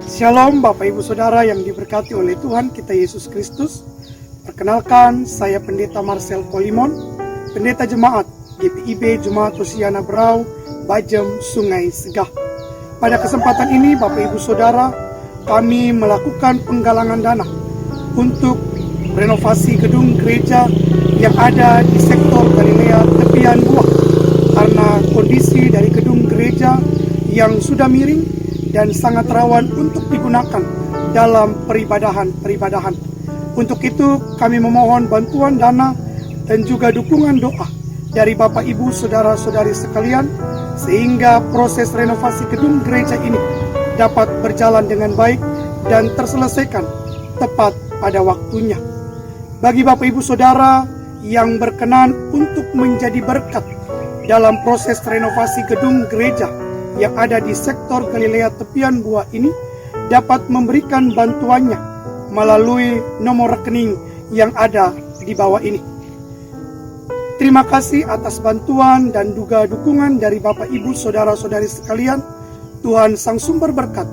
Shalom Bapak Ibu Saudara yang diberkati oleh Tuhan kita Yesus Kristus. Perkenalkan, saya Pendeta Marcel Polimon, Pendeta Jemaat GPIB Jemaat Hosiana Berau, Bajem, Sungai Segah. Pada kesempatan ini Bapak Ibu Saudara, kami melakukan penggalangan dana untuk renovasi gedung gereja yang ada di sektor Galilea tepian Buah, karena kondisi dari gedung gereja yang sudah miring dan sangat rawan untuk digunakan dalam peribadahan. Untuk itu kami memohon bantuan dana dan juga dukungan doa dari Bapak Ibu Saudara-saudari sekalian, sehingga proses renovasi gedung gereja ini dapat berjalan dengan baik dan terselesaikan tepat pada waktunya. Bagi Bapak Ibu Saudara yang berkenan untuk menjadi berkat dalam proses renovasi gedung gereja yang ada di sektor Galilea tepian Buah ini, dapat memberikan bantuannya melalui nomor rekening yang ada di bawah ini. Terima kasih atas bantuan dan juga dukungan dari Bapak Ibu Saudara-saudari sekalian. Tuhan Sang Sumber Berkat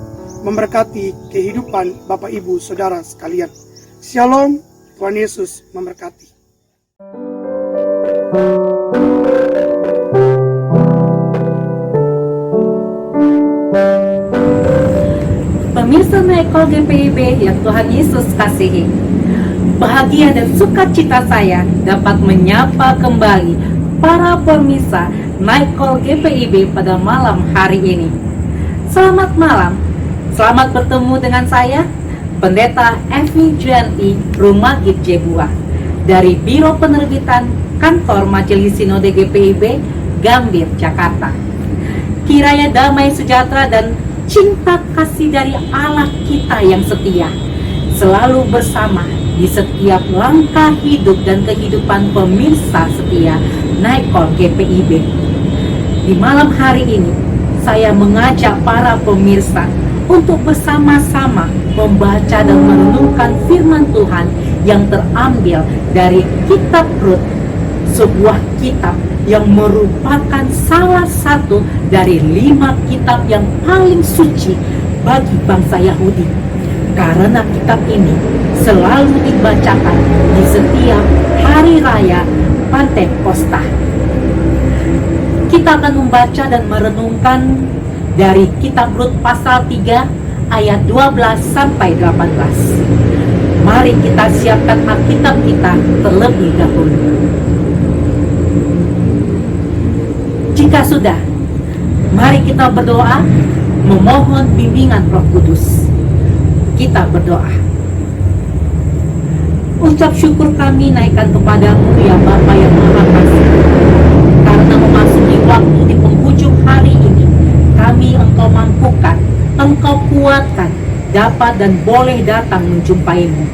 memberkati kehidupan Bapak Ibu Saudara sekalian. Shalom, Tuhan Yesus memberkati. Pemirsa Naikol GPIB yang Tuhan Yesus kasihi, bahagia dan sukacita saya dapat menyapa kembali para pemirsa Naikol GPIB pada malam hari ini. Selamat malam, selamat bertemu dengan saya, Pendeta Evi Juanti Rumagit Jebua dari Biro Penerbitan Kantor Majelis Sinode GPIB Gambir, Jakarta. Kiranya damai sejahtera dan cinta kasih dari Allah kita yang setia selalu bersama di setiap langkah hidup dan kehidupan pemirsa setia Naikol GPIB. Di malam hari ini saya mengajak para pemirsa untuk bersama-sama membaca dan merenungkan firman Tuhan yang terambil dari kitab Rut, sebuah kitab yang merupakan salah satu dari 5 kitab yang paling suci bagi bangsa Yahudi, karena kitab ini selalu dibacakan di setiap hari raya Pantekosta. Kita akan membaca dan merenungkan dari kitab Rut pasal 3 ayat 12 sampai 18. Mari kita siapkan Alkitab kita terlebih dahulu. Jika sudah, mari kita berdoa memohon bimbingan Roh Kudus. Kita berdoa. Ucap syukur kami naikkan kepadamu ya Bapa yang Maha Kasih, karena memasuki waktu di penghujung hari ini, kami Engkau mampukan, Engkau kuatkan, dapat dan boleh datang menjumpaimu.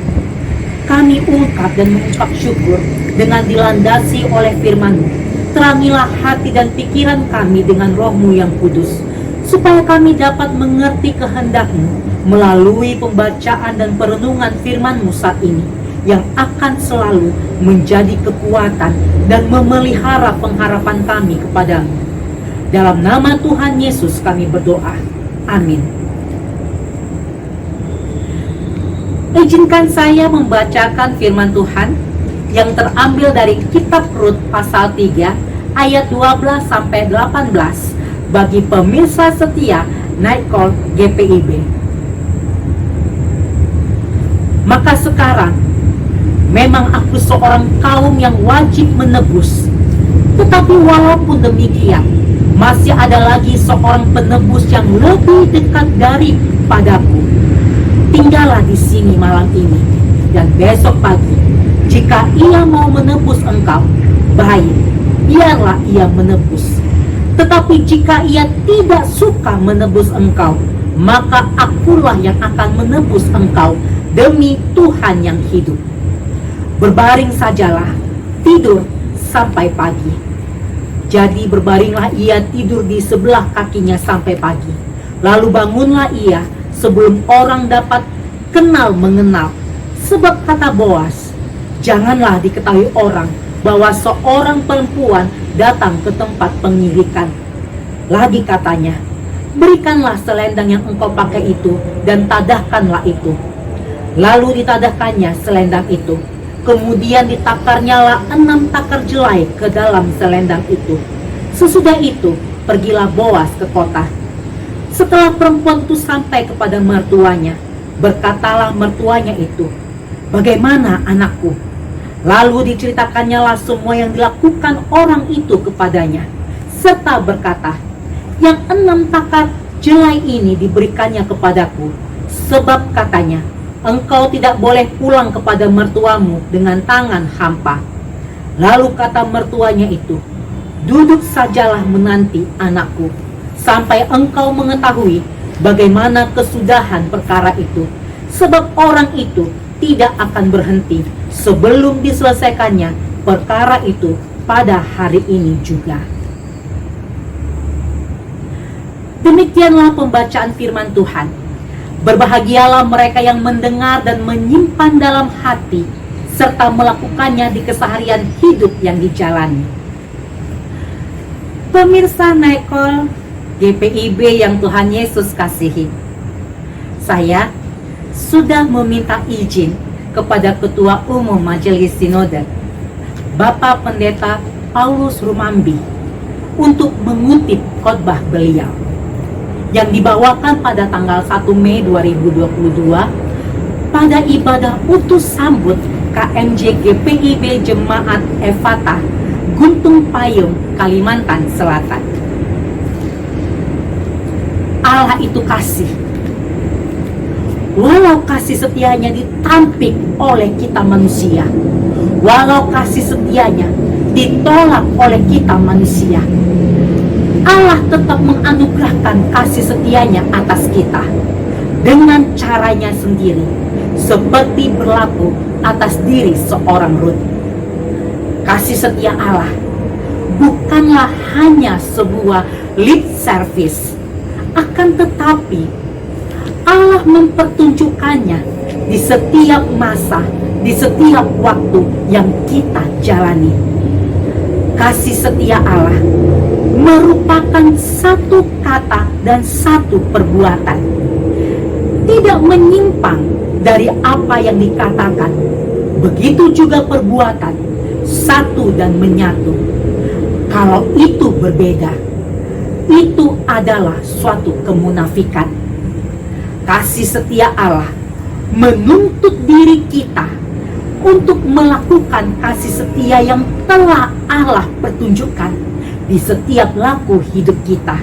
Kami ungkap dan mengucap syukur dengan dilandasi oleh firman-Mu. Terangilah hati dan pikiran kami dengan Roh-Mu yang kudus, supaya kami dapat mengerti kehendak-Mu melalui pembacaan dan perenungan firman-Mu saat ini, yang akan selalu menjadi kekuatan dan memelihara pengharapan kami kepadamu. Dalam nama Tuhan Yesus kami berdoa. Amin. Izinkan saya membacakan firman Tuhan yang terambil dari kitab Rut pasal 3 ayat 12 sampai 18 bagi pemirsa setia Naikol GPIB. Maka sekarang memang aku seorang kaum yang wajib menebus, tetapi walaupun demikian masih ada lagi seorang penebus yang lebih dekat daripadaku. Tinggallah di sini malam ini dan besok pagi. Jika ia mau menebus engkau, baik, biarlah ia menebus. Tetapi jika ia tidak suka menebus engkau, maka akulah yang akan menebus engkau demi Tuhan yang hidup. Berbaring sajalah, tidur sampai pagi. Jadi berbaringlah ia tidur di sebelah kakinya sampai pagi. Lalu bangunlah ia sebelum orang dapat kenal mengenal. Sebab kata Boas, janganlah diketahui orang bahwa seorang perempuan datang ke tempat pengirikan. Lagi katanya, Berikanlah selendang yang engkau pakai itu dan tadahkanlah itu. Lalu ditadahkannya selendang itu. Kemudian ditakarnyalah 6 takar jelai ke dalam selendang itu. Sesudah itu pergilah Boas ke kota. Setelah perempuan itu sampai kepada mertuanya, berkatalah mertuanya itu, "Bagaimana anakku?" Lalu diceritakannya semua yang dilakukan orang itu kepadanya, serta berkata, "Yang 6 takar jelai ini diberikannya kepadaku, sebab katanya, engkau tidak boleh pulang kepada mertuamu dengan tangan hampa." Lalu kata mertuanya itu, "Duduk sajalah menanti anakku, sampai engkau mengetahui bagaimana kesudahan perkara itu, sebab orang itu tidak akan berhenti sebelum diselesaikannya perkara itu pada hari ini juga." Demikianlah pembacaan firman Tuhan. Berbahagialah mereka yang mendengar dan menyimpan dalam hati, serta melakukannya di keseharian hidup yang dijalani. Pemirsa Naikol GPIB yang Tuhan Yesus kasihi, saya sudah meminta izin kepada Ketua Umum Majelis Sinode, Bapak Pendeta Paulus Rumambi, untuk mengutip khotbah beliau yang dibawakan pada tanggal 1 Mei 2022 pada ibadah utus sambut KMJ GPIB Jemaat Efata Guntung Payung, Kalimantan Selatan. Allah itu kasih. Walau kasih setianya ditampik oleh kita manusia, walau kasih setianya ditolak oleh kita manusia, Allah tetap menganugerahkan kasih setianya atas kita dengan caranya sendiri, seperti berlaku atas diri seorang Rut. Kasih setia Allah bukanlah hanya sebuah lip service, akan tetapi Allah mempertunjukkannya di setiap masa, di setiap waktu yang kita jalani. Kasih setia Allah merupakan satu kata dan satu perbuatan, tidak menyimpang dari apa yang dikatakan. Begitu juga perbuatan, satu dan menyatu. Kalau itu berbeda, itu adalah suatu kemunafikan. Kasih setia Allah menuntut diri kita untuk melakukan kasih setia yang telah Allah pertunjukkan di setiap laku hidup kita,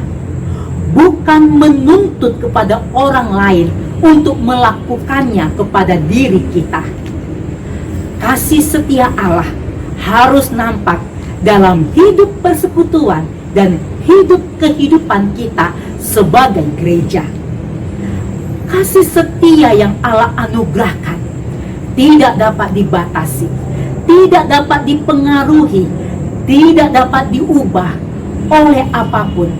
bukan menuntut kepada orang lain untuk melakukannya kepada diri kita. Kasih setia Allah harus nampak dalam hidup persekutuan dan hidup kehidupan kita sebagai gereja. Kasih setia yang Allah anugerahkan tidak dapat dibatasi, tidak dapat dipengaruhi, tidak dapat diubah oleh apapun,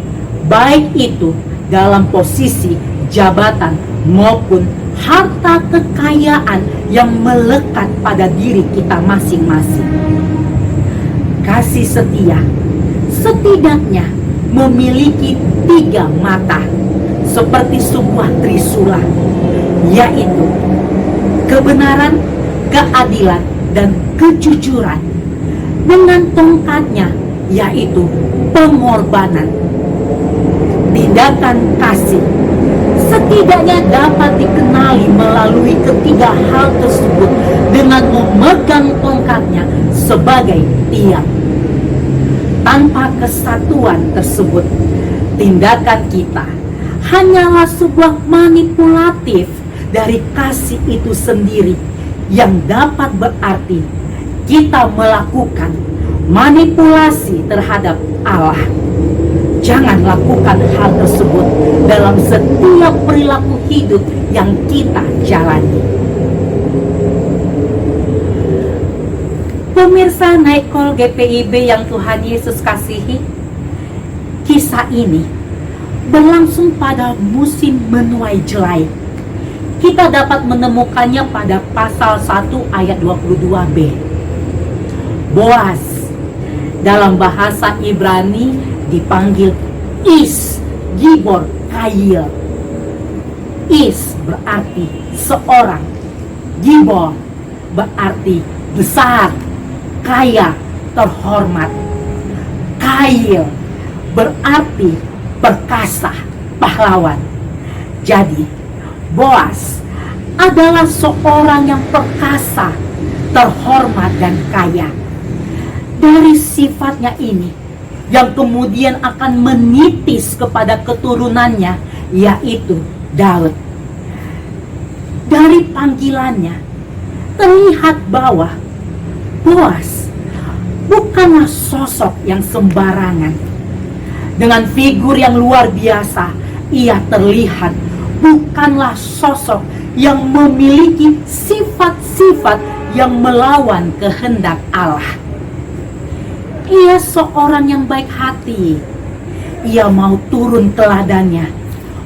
baik itu dalam posisi jabatan maupun harta kekayaan yang melekat pada diri kita masing-masing. Kasih setia setidaknya memiliki 3 mata seperti sebuah trisula, yaitu kebenaran, keadilan, dan kejujuran, dengan tongkatnya yaitu pengorbanan. Tindakan kasih setidaknya dapat dikenali melalui ketiga hal tersebut dengan memegang tongkatnya sebagai tiang. Tanpa kesatuan tersebut, tindakan kita hanyalah sebuah manipulatif dari kasih itu sendiri, yang dapat berarti kita melakukan manipulasi terhadap Allah. Jangan lakukan hal tersebut dalam setiap perilaku hidup yang kita jalani. Pemirsa Naikol GPIB yang Tuhan Yesus kasihi, kisah ini berlangsung pada musim menuai jelai. Kita dapat menemukannya pada pasal 1 ayat 22b. Boas dalam bahasa Ibrani dipanggil Is Gibor Kail. Is berarti seorang. Gibor berarti besar, kaya, terhormat. Kail berarti perkasa, pahlawan. Jadi, Boas adalah seorang yang perkasa, terhormat, dan kaya. Dari sifatnya ini, yang kemudian akan menitis kepada keturunannya, yaitu Daud. Dari panggilannya, terlihat bahwa Boas bukanlah sosok yang sembarangan. Dengan figur yang luar biasa, ia terlihat bukanlah sosok yang memiliki sifat-sifat yang melawan kehendak Allah. Ia seorang yang baik hati. Ia mau turun teladannya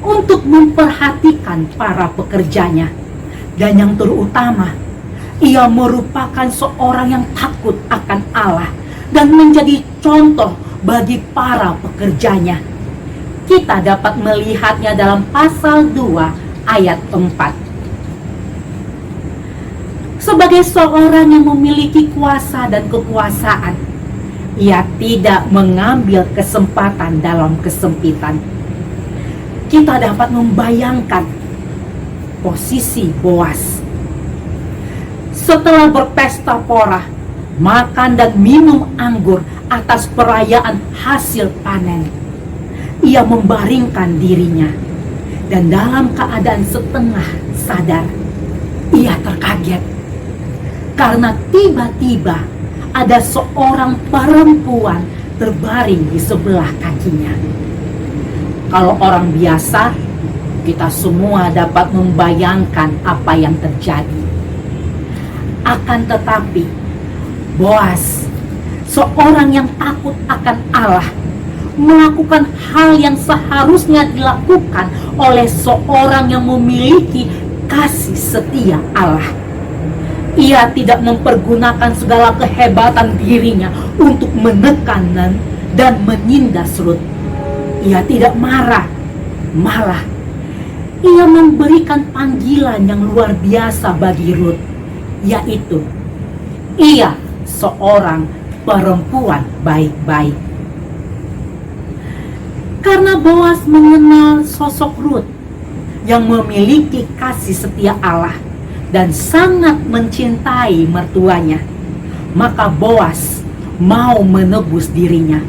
untuk memperhatikan para pekerjanya. Dan yang terutama, ia merupakan seorang yang takut akan Allah dan menjadi contoh bagi para pekerjanya. Kita dapat melihatnya dalam pasal 2 ayat 4. Sebagai seorang yang memiliki kuasa dan kekuasaan, ia tidak mengambil kesempatan dalam kesempitan. Kita dapat membayangkan posisi Boas. Setelah berpesta pora, makan dan minum anggur atas perayaan hasil panen, ia membaringkan dirinya, dan dalam keadaan setengah sadar, ia terkaget karena tiba-tiba ada seorang perempuan terbaring di sebelah kakinya. Kalau orang biasa, kita semua dapat membayangkan apa yang terjadi. Akan tetapi, Boas, seorang yang takut akan Allah, melakukan hal yang seharusnya dilakukan oleh seorang yang memiliki kasih setia Allah. Ia tidak mempergunakan segala kehebatan dirinya untuk menekan dan menindas Rut. Ia tidak marah, malah ia memberikan panggilan yang luar biasa bagi Rut, yaitu ia seorang perempuan baik-baik. Karena Boas mengenal sosok Rut yang memiliki kasih setia Allah dan sangat mencintai mertuanya, maka Boas mau menebus dirinya,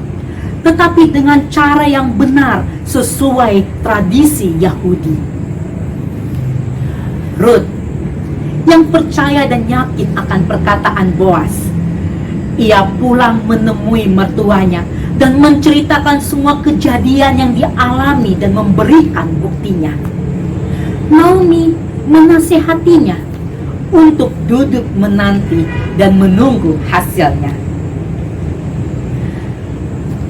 tetapi dengan cara yang benar sesuai tradisi Yahudi. Rut yang percaya dan yakin akan perkataan Boas, ia pulang menemui mertuanya dan menceritakan semua kejadian yang dialami dan memberikan buktinya. Naomi menasihatinya untuk duduk menanti dan menunggu hasilnya.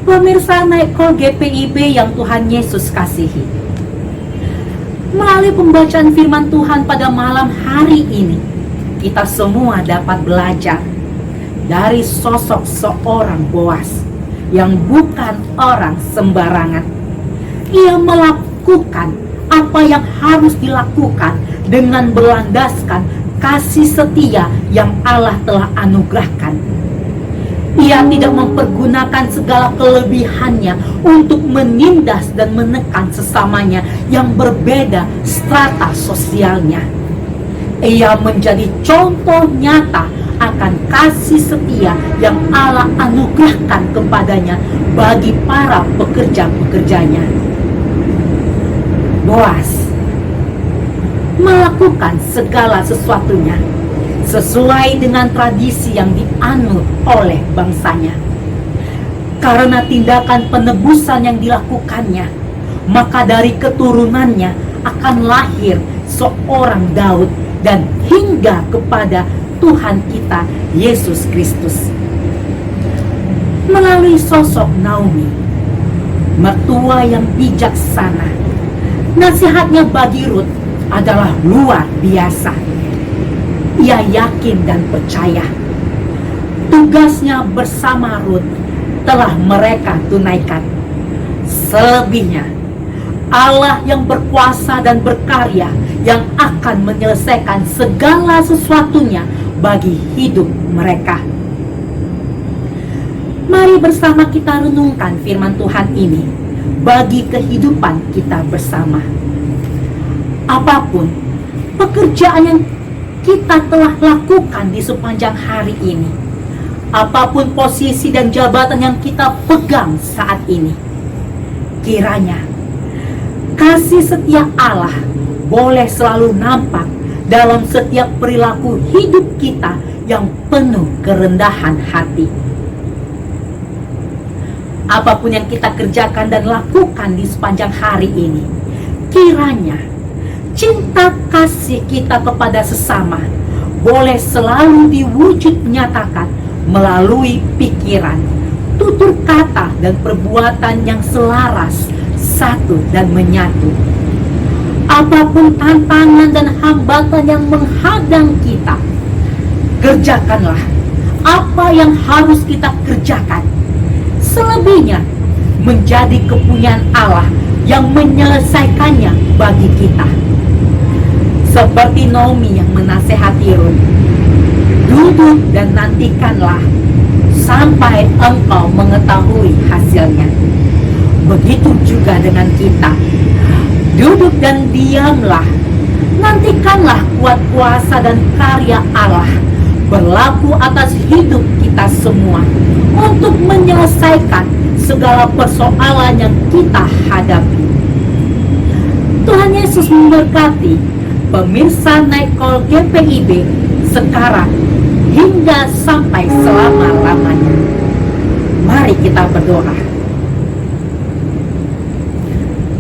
Pemirsa Night Call GPIB yang Tuhan Yesus kasihi, melalui pembacaan firman Tuhan pada malam hari ini, kita semua dapat belajar dari sosok seorang Boas yang bukan orang sembarangan. Ia melakukan apa yang harus dilakukan dengan berlandaskan kasih setia yang Allah telah anugerahkan. Ia tidak mempergunakan segala kelebihannya untuk menindas dan menekan sesamanya yang berbeda strata sosialnya. Ia menjadi contoh nyata akan kasih setia yang Allah anugerahkan kepadanya bagi para pekerja-pekerjanya. Boas melakukan segala sesuatunya sesuai dengan tradisi yang dianut oleh bangsanya. Karena tindakan penebusan yang dilakukannya, maka dari keturunannya akan lahir seorang Daud dan hingga kepada Tuhan kita Yesus Kristus. Melalui sosok Naomi, mertua yang bijaksana, nasihatnya bagi Rut adalah luar biasa. Ia yakin dan percaya tugasnya bersama Rut telah mereka tunaikan. Selebihnya, Allah yang berkuasa dan berkarya, yang akan menyelesaikan segala sesuatunya bagi hidup mereka. Mari bersama kita renungkan firman Tuhan ini bagi kehidupan kita bersama. Apapun pekerjaan yang kita telah lakukan di sepanjang hari ini, apapun posisi dan jabatan yang kita pegang saat ini, kiranya kasih setia Allah boleh selalu nampak dalam setiap perilaku hidup kita yang penuh kerendahan hati. Apapun yang kita kerjakan dan lakukan di sepanjang hari ini, kiranya cinta kasih kita kepada sesama boleh selalu diwujud nyatakan melalui pikiran, tutur kata, dan perbuatan yang selaras, satu dan menyatu. Apapun tantangan dan hambatan yang menghadang kita, kerjakanlah apa yang harus kita kerjakan. Selebihnya menjadi kepunyaan Allah yang menyelesaikannya bagi kita. Seperti Naomi yang menasehati Rut, duduk dan nantikanlah sampai engkau mengetahui hasilnya. Begitu juga dengan kita, duduk dan diamlah, nantikanlah kuat kuasa dan karya Allah berlaku atas hidup kita semua untuk menyelesaikan segala persoalan yang kita hadapi. Tuhan Yesus memberkati pemirsa Night Call GPIB sekarang hingga sampai selama-lamanya. Mari kita berdoa.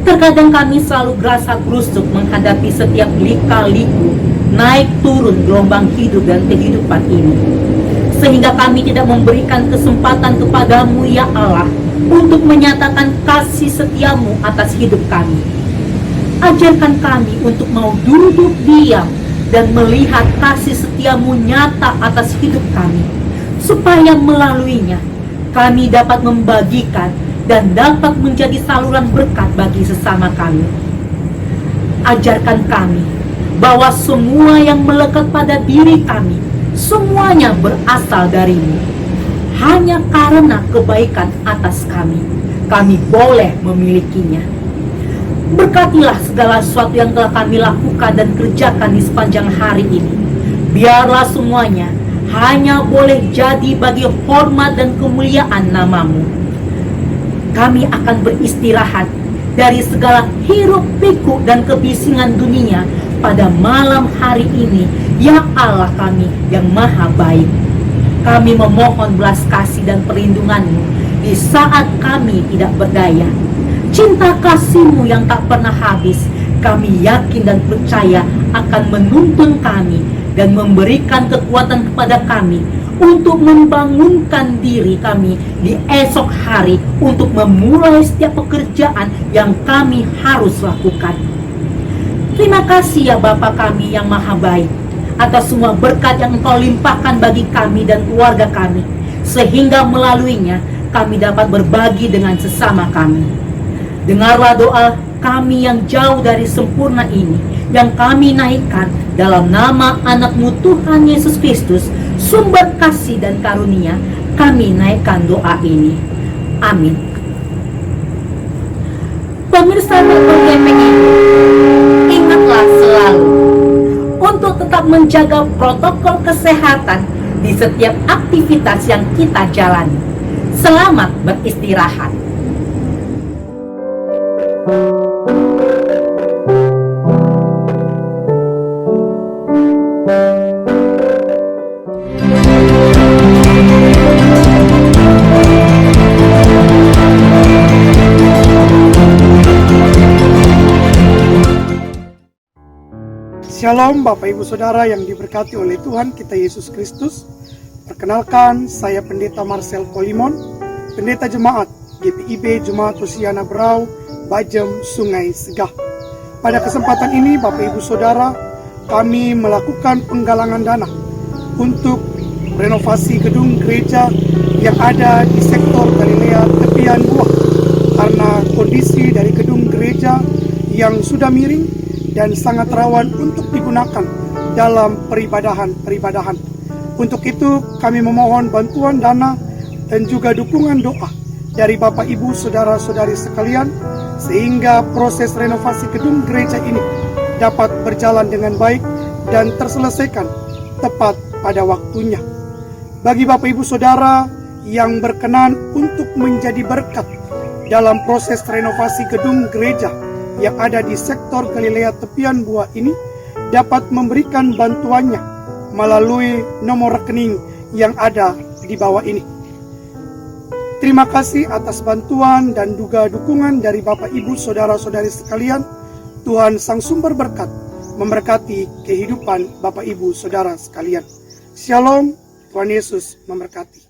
Terkadang kami selalu gerasa gerusuk menghadapi setiap lika-liku, naik turun gelombang hidup dan kehidupan ini, sehingga kami tidak memberikan kesempatan kepadamu ya Allah untuk menyatakan kasih setiamu atas hidup kami. Ajarkan kami untuk mau duduk diam dan melihat kasih setiamu nyata atas hidup kami, supaya melaluinya kami dapat membagikan dan dapat menjadi saluran berkat bagi sesama kami. Ajarkan kami bahwa semua yang melekat pada diri kami, semuanya berasal darimu. Hanya karena kebaikan atas kami boleh memilikinya. Berkatilah segala sesuatu yang telah kami lakukan dan kerjakan di sepanjang hari ini. Biarlah semuanya hanya boleh jadi bagi hormat dan kemuliaan namamu. Kami akan beristirahat dari segala hiruk pikuk dan kebisingan dunia pada malam hari ini, ya Allah kami yang maha baik. Kami memohon belas kasih dan perlindungan-Mu di saat kami tidak berdaya. Cinta kasih-Mu yang tak pernah habis, kami yakin dan percaya akan menuntun kami dan memberikan kekuatan kepada kami untuk membangunkan diri kami di esok hari untuk memulai setiap pekerjaan yang kami harus lakukan. Terima kasih ya Bapa kami yang maha baik atas semua berkat yang Engkau limpahkan bagi kami dan keluarga kami, sehingga melaluinya kami dapat berbagi dengan sesama kami. Dengarlah doa kami yang jauh dari sempurna ini, yang kami naikkan dalam nama anak-Mu Tuhan Yesus Kristus, sumber kasih dan karunia. Kami naikkan doa ini. Amin. Pemirsa GPIB, ingatlah selalu untuk tetap menjaga protokol kesehatan di setiap aktivitas yang kita jalani. Selamat beristirahat. Shalom Bapak Ibu Saudara yang diberkati oleh Tuhan kita Yesus Kristus. Perkenalkan, saya Pendeta Marcel Kolimon, Pendeta Jemaat GPIB Jemaat Hosiana Berau, Bajem, Sungai Segah. Pada kesempatan ini Bapak Ibu Saudara, kami melakukan penggalangan dana untuk renovasi gedung gereja yang ada di sektor Galilea Tepian Buah, karena kondisi dari gedung gereja yang sudah miring dan sangat rawan untuk digunakan dalam peribadahan. Untuk itu kami memohon bantuan dana dan juga dukungan doa dari Bapak Ibu Saudara-saudari sekalian, sehingga proses renovasi gedung gereja ini dapat berjalan dengan baik dan terselesaikan tepat pada waktunya. Bagi Bapak Ibu Saudara yang berkenan untuk menjadi berkat dalam proses renovasi gedung gereja yang ada di sektor Galilea Tepian Bua ini, dapat memberikan bantuannya melalui nomor rekening yang ada di bawah ini. Terima kasih atas bantuan dan juga dukungan dari Bapak Ibu Saudara-saudari sekalian. Tuhan Sang Sumber Berkat memberkati kehidupan Bapak Ibu Saudara sekalian. Shalom, Tuhan Yesus memberkati.